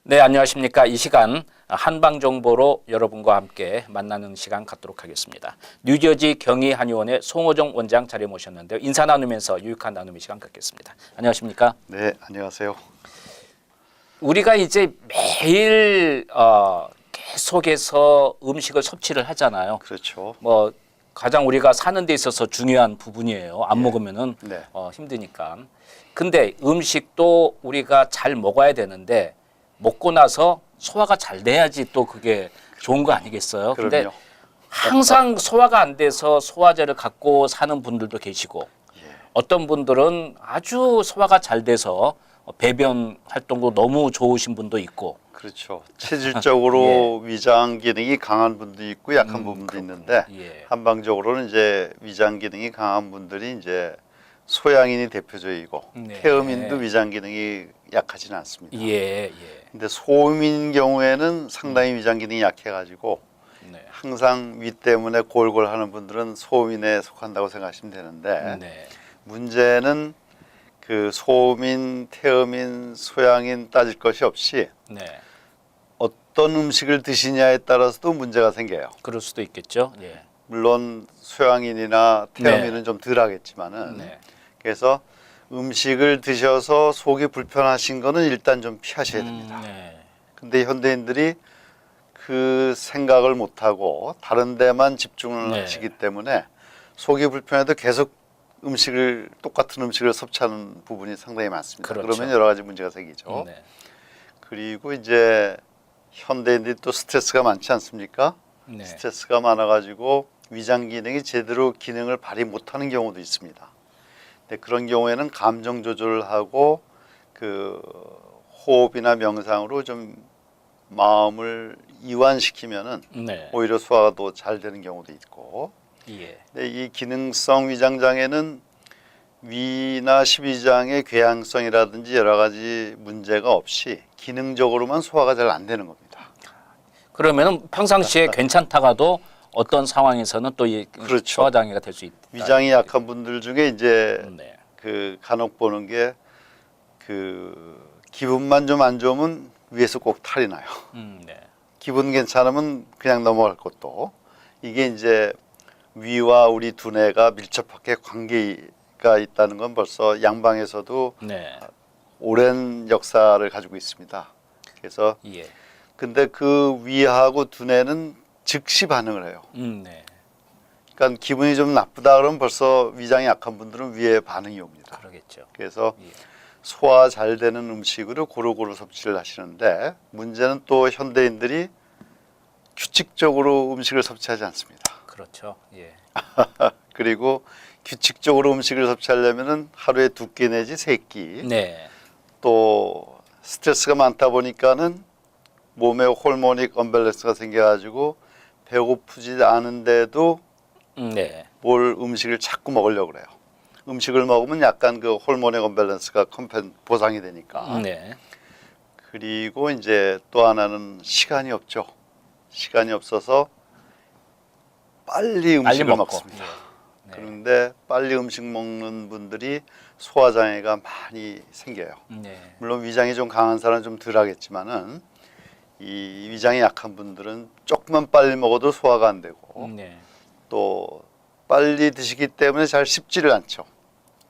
네, 안녕하십니까. 이 시간 한방정보로 여러분과 함께 만나는 시간 갖도록 하겠습니다. 뉴저지 경희한의원의 송호정 원장 자리에 모셨는데요. 인사 나누면서 유익한 나눔의 시간 갖겠습니다. 안녕하십니까. 네, 안녕하세요. 우리가 이제 매일 계속해서 음식을 섭취를 하잖아요. 그렇죠. 뭐 가장 우리가 사는 데 있어서 중요한 부분이에요. 안 먹으면은 네. 힘드니까. 근데 음식도 우리가 잘 먹어야 되는데 먹고 나서 소화가 잘 돼야지 또 그게 좋은 거 아니겠어요? 근데 그럼요. 항상 소화가 안 돼서 소화제를 갖고 사는 분들도 계시고 어떤 분들은 아주 소화가 잘 돼서 배변 활동도 너무 좋으신 분도 있고 그렇죠. 체질적으로 위장 기능이 강한 분도 있고 약한 부분도 그렇군요. 있는데 예. 한방적으로는 이제 위장 기능이 강한 분들이 이제 소양인이 대표적이고 네. 태음인도 위장 기능이 약하지는 않습니다. 예, 예. 근데 소음인 경우에는 상당히 위장 기능이 약해가지고 네. 항상 위 때문에 골골하는 분들은 소음인에 속한다고 생각하시면 되는데 네. 문제는 그 소음인, 태음인, 소양인 따질 것이 없이 네. 어떤 음식을 드시냐에 따라서도 문제가 생겨요. 그럴 수도 있겠죠. 예. 물론 소양인이나 태음인은 네. 좀 덜하겠지만은 네. 그래서 음식을 드셔서 속이 불편하신 거는 일단 좀 피하셔야 됩니다. 네. 근데 현대인들이 그 생각을 못 하고 다른 데만 집중을 네. 하시기 때문에 속이 불편해도 계속 똑같은 음식을 섭취하는 부분이 상당히 많습니다. 그렇죠. 그러면 여러 가지 문제가 생기죠. 네. 그리고 이제 현대인들이 또 스트레스가 많지 않습니까? 네. 스트레스가 많아가지고 위장 기능이 제대로 기능을 발휘 못하는 경우도 있습니다. 근데 그런 경우에는 감정 조절을 하고 그 호흡이나 명상으로 좀 마음을 이완시키면은 네. 오히려 소화가 더 잘 되는 경우도 있고. 예. 근데 이 기능성 위장 장애는 위나 십이장의 궤양성이라든지 여러 가지 문제가 없이 기능적으로만 소화가 잘 안 되는 겁니다. 그러면은 평상시에 괜찮다가도 어떤 상황에서는 또 이 그렇죠. 소화 장애가 될 수 있다. 위장이 약한 분들 중에 이제 네. 그 간혹 보는 게 그 기분만 좀 안 좋으면 위에서 꼭 탈이 나요. 네. 기분 괜찮으면 그냥 넘어갈 것도 이게 이제 위와 우리 두뇌가 밀접하게 관계가 있다는 건 벌써 양방에서도 네. 오랜 역사를 가지고 있습니다. 그래서 예. 근데 그 위하고 두뇌는 즉시 반응을 해요. 네. 그러니까 기분이 좀 나쁘다 그러면 벌써 위장이 약한 분들은 위에 반응이 옵니다. 그러겠죠. 그래서 예. 소화 잘 되는 음식으로 고루고루 섭취를 하시는데 문제는 또 현대인들이 규칙적으로 음식을 섭취하지 않습니다. 그렇죠. 예. 그리고 규칙적으로 음식을 섭취하려면은 하루에 2끼 내지 3끼. 네. 또 스트레스가 많다 보니까는 몸에 호르모닉 언밸런스가 생겨가지고 배고프지 않은데도 네. 뭘 음식을 자꾸 먹으려고 그래요. 음식을 먹으면 약간 그 호르모닉 언밸런스가 보상이 되니까. 네. 그리고 이제 또 하나는 시간이 없죠. 시간이 없어서 빨리 음식을 먹고. 먹습니다. 예. 네. 그런데 빨리 음식 먹는 분들이 소화 장애가 많이 생겨요. 네. 물론 위장이 좀 강한 사람은 좀 덜하겠지만은 이 위장이 약한 분들은 조금만 빨리 먹어도 소화가 안 되고 네. 또 빨리 드시기 때문에 잘 씹지를 않죠.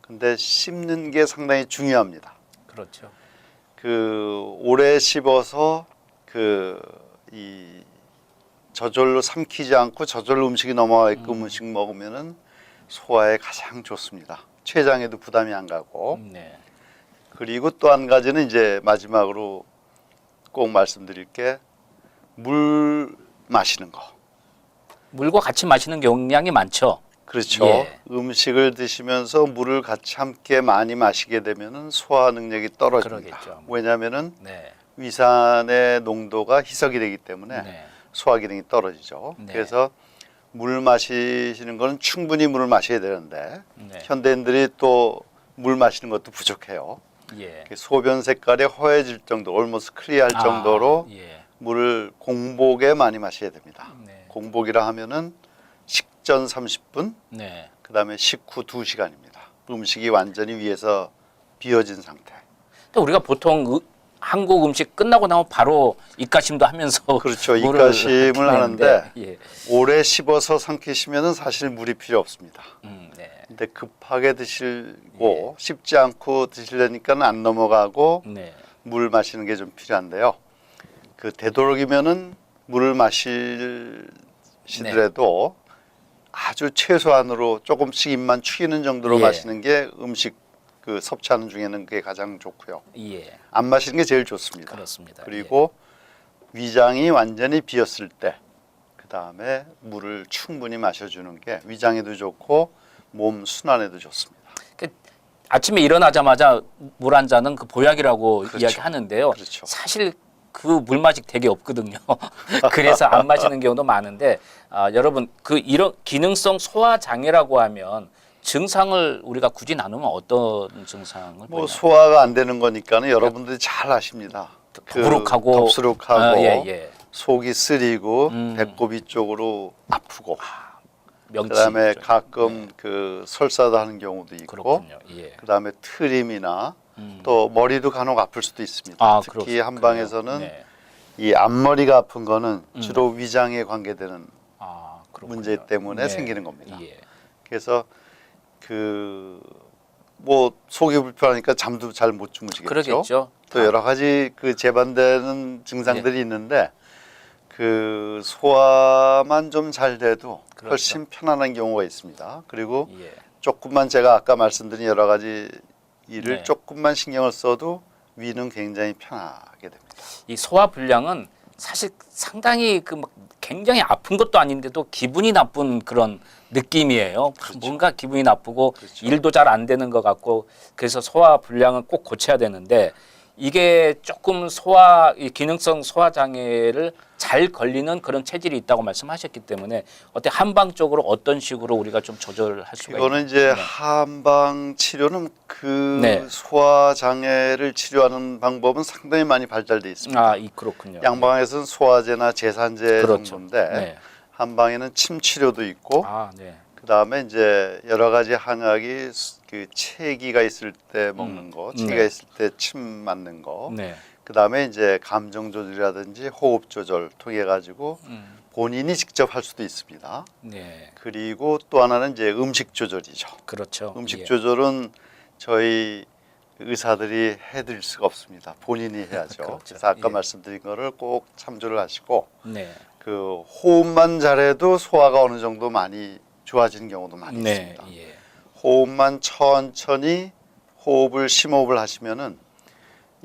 근데 씹는 게 상당히 중요합니다. 그렇죠. 그 오래 씹어서 그 이 저절로 삼키지 않고 저절로 음식이 넘어가게끔 음식 먹으면은 소화에 가장 좋습니다. 췌장에도 부담이 안 가고. 네. 그리고 또 한 가지는 이제 마지막으로 꼭 말씀드릴 게 물 마시는 거. 물과 같이 마시는 경향이 많죠. 그렇죠. 예. 음식을 드시면서 물을 같이 함께 많이 마시게 되면은 소화 능력이 떨어집니다. 그러겠죠. 왜냐하면은 네. 위산의 농도가 희석이 되기 때문에 네. 소화 기능이 떨어지죠. 네. 그래서 물 마시는 거는 충분히 물을 마셔야 되는데 네. 현대인들이 또 물 마시는 것도 부족해요. 예. 소변 색깔이 허해질 정도, almost 클리어할 정도로 예. 물을 공복에 많이 마셔야 됩니다. 네. 공복이라 하면은 식전 30분, 네. 그다음에 식후 2시간입니다. 음식이 완전히 위에서 비어진 상태. 근데 우리가 보통 한국 음식 끝나고 나면 바로 입가심도 하면서 그렇죠. 물을 입가심을 드시는데, 하는데 예. 오래 씹어서 삼키시면은 사실 물이 필요 없습니다. 네. 근데 급하게 드시고 씹지 않고 드시려니까는 안 넘어가고 네. 물 마시는 게 좀 필요한데요. 그 되도록이면은 물을 마시더라도 아주 최소한으로 조금씩 입만 추이는 정도로 예. 마시는 게 음식 그 섭취하는 중에는 그게 가장 좋고요. 예. 안 마시는 게 제일 좋습니다. 그렇습니다. 그리고 위장이 완전히 비었을 때 그다음에 물을 충분히 마셔주는 게 위장에도 좋고 몸 순환에도 좋습니다. 아침에 일어나자마자 물 한 잔은 그 보약이라고 그렇죠. 이야기하는데요. 그렇죠. 사실 그 물맛이 되게 없거든요. 그래서 안 마시는 경우도 많은데 여러분 그 이런 기능성 소화 장애라고 하면 증상을 우리가 굳이 나누면 어떤 증상을 뭐 보이나요? 소화가 안 되는 거니까는 여러분들이 잘 아십니다. 더부룩하고 덥수룩하고 예. 속이 쓰리고 음. 배꼽 쪽으로 아프고 명치 그다음에 좀. 가끔 그 설사도 하는 경우도 있고 그렇군요. 예. 그다음에 트림이나 또 머리도 간혹 아플 수도 있습니다. 특히 한방에서는 네. 이 앞머리가 아픈 거는 주로 위장에 관계되는 그렇군요. 문제 때문에 네. 생기는 겁니다. 예. 그래서 그 뭐 속이 불편하니까 잠도 잘 못 주무시겠죠. 그러겠죠. 또 여러 가지 그 재반되는 증상들이 있는데 그 소화만 좀 잘 돼도 그렇죠. 훨씬 편안한 경우가 있습니다. 그리고 예. 조금만 제가 아까 말씀드린 여러 가지 일을 네. 조금만 신경을 써도 위는 굉장히 편하게 됩니다. 이 소화 불량은 사실 상당히 그 막 굉장히 아픈 것도 아닌데도 기분이 나쁜 그런 느낌이에요. 그렇죠. 뭔가 기분이 나쁘고 그렇죠. 일도 잘 안 되는 것 같고 그래서 소화 불량은 꼭 고쳐야 되는데 이게 조금 이 기능성 소화 장애를 잘 걸리는 그런 체질이 있다고 말씀하셨기 때문에 어때 한방적으로 어떤 식으로 우리가 좀 조절할 수가 이거는 있나요? 이제 네. 한방 치료는 그 네. 소화 장애를 치료하는 방법은 상당히 많이 발달돼 있습니다. 그렇군요. 양방에서는 소화제나 제산제 그렇죠. 정도인데 네. 한방에는 침 치료도 있고 네. 그다음에 이제 여러 가지 한약이 그 체기가 있을 때 먹는 거, 체기가 네. 있을 때 침 맞는 거, 네. 그다음에 이제 감정 조절이라든지 호흡 조절 통해 가지고 본인이 직접 할 수도 있습니다. 네. 그리고 또 하나는 이제 음식 조절이죠. 그렇죠. 음식 예. 조절은 저희 의사들이 해드릴 수가 없습니다. 본인이 해야죠. 그렇죠. 그래서 아까 예. 말씀드린 거를 꼭 참조를 하시고 네. 그 호흡만 잘해도 소화가 어느 정도 많이 좋아지는 경우도 많이 네. 있습니다. 예. 호흡만 천천히 호흡을 심호흡을 하시면은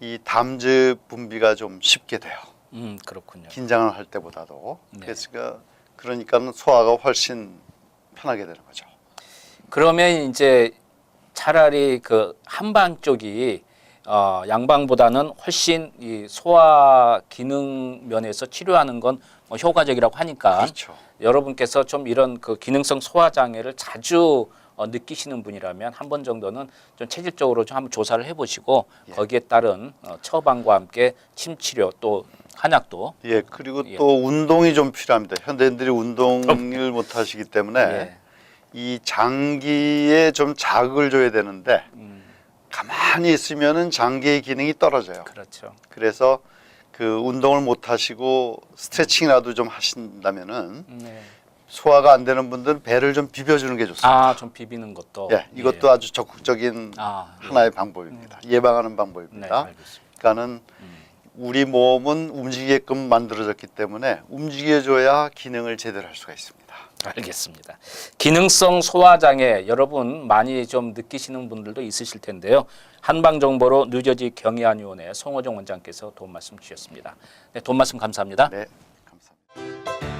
이 담즙 분비가 좀 쉽게 돼요. 그렇군요. 긴장을 할 때보다도. 네. 그러니까는 소화가 훨씬 편하게 되는 거죠. 그러면 이제 차라리 그 한방 쪽이 양방보다는 훨씬 이 소화 기능 면에서 치료하는 건 효과적이라고 하니까 그렇죠. 여러분께서 좀 이런 그 기능성 소화 장애를 자주 느끼시는 분이라면 한 번 정도는 좀 체질적으로 좀 한번 조사를 해보시고 예. 거기에 따른 처방과 함께 침 치료 또 한약도 예, 그리고 예. 또 운동이 좀 필요합니다. 현대인들이 운동을 못 하시기 때문에 예. 이 장기에 좀 자극을 줘야 되는데 가만히 있으면은 장기의 기능이 떨어져요. 그렇죠. 그래서 그 운동을 못 하시고 스트레칭이라도 좀 하신다면은 네. 소화가 안 되는 분들은 배를 좀 비벼주는 게 좋습니다. 좀 비비는 것도 예, 이것도 아주 적극적인 예. 하나의 방법입니다. 예방하는 네, 방법입니다. 알겠습니다. 그러니까는 우리 몸은 움직이게끔 만들어졌기 때문에 움직여줘야 기능을 제대로 할 수가 있습니다. 알겠습니다. 기능성 소화 장애 여러분 많이 좀 느끼시는 분들도 있으실 텐데요. 한방 정보로 뉴저지 경희한의원의 송호정 원장께서 도움 말씀 주셨습니다. 네, 도움 말씀 감사합니다. 네, 감사합니다.